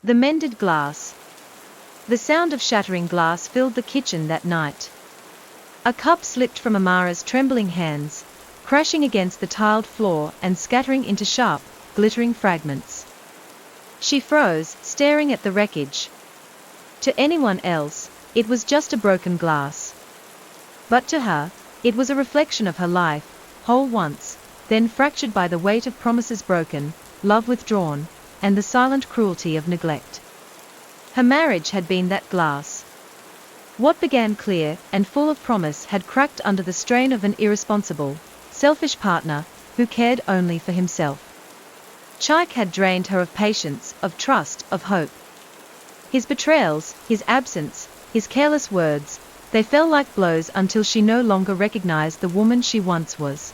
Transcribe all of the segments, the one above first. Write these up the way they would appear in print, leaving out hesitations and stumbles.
The mended glass. The sound of shattering glass filled the kitchen that night. A cup slipped from Amara's trembling hands, crashing against the tiled floor and scattering into sharp, glittering fragments. She froze, staring at the wreckage. To anyone else, it was just a broken glass. But to her, it was a reflection of her life, whole once, then fractured by the weight of promises broken, love withdrawn, and the silent cruelty of neglect. Her marriage had been that glass. What began clear and full of promise had cracked under the strain of an irresponsible, selfish partner who cared only for himself. Chike had drained her of patience, of trust, of hope. His betrayals, his absence, his careless words, they fell like blows until she no longer recognized the woman she once was.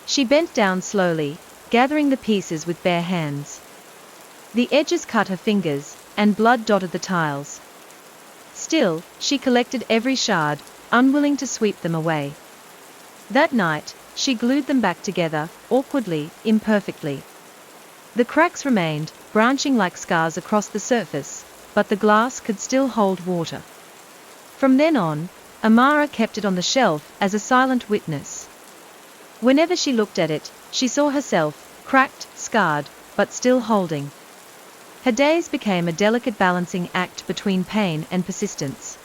She bent down slowly, gathering the pieces with bare hands. The edges cut her fingers, and blood dotted the tiles. Still, she collected every shard, unwilling to sweep them away. That night, she glued them back together, awkwardly, imperfectly. The cracks remained, branching like scars across the surface, but the glass could still hold water. From then on, Amara kept it on the shelf as a silent witness. Whenever she looked at it, she saw herself, cracked, scarred, but still holding. Her days became a delicate balancing act between pain and persistence.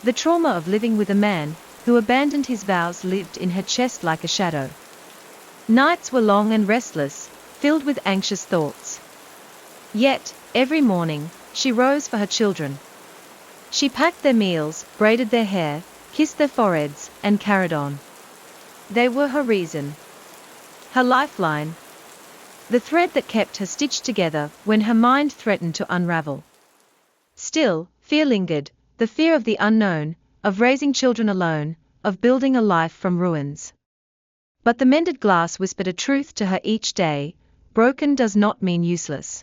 The trauma of living with a man who abandoned his vows lived in her chest like a shadow. Nights were long and restless, filled with anxious thoughts. Yet, every morning, she rose for her children. She packed their meals, braided their hair, kissed their foreheads, and carried on. They were her reason. Her lifeline. The thread that kept her stitched together when her mind threatened to unravel. Still, fear lingered, the fear of the unknown, of raising children alone, of building a life from ruins. But the mended glass whispered a truth to her each day: broken does not mean useless.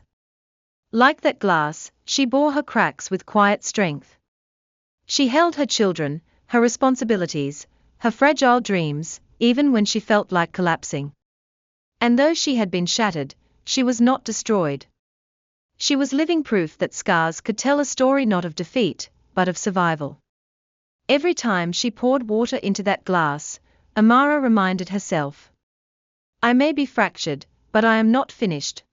Like that glass, she bore her cracks with quiet strength. She held her children, her responsibilities, her fragile dreams, even when she felt like collapsing. And though she had been shattered, she was not destroyed. She was living proof that scars could tell a story not of defeat, but of survival. Every time she poured water into that glass, Amara reminded herself, I may be fractured, but I am not finished.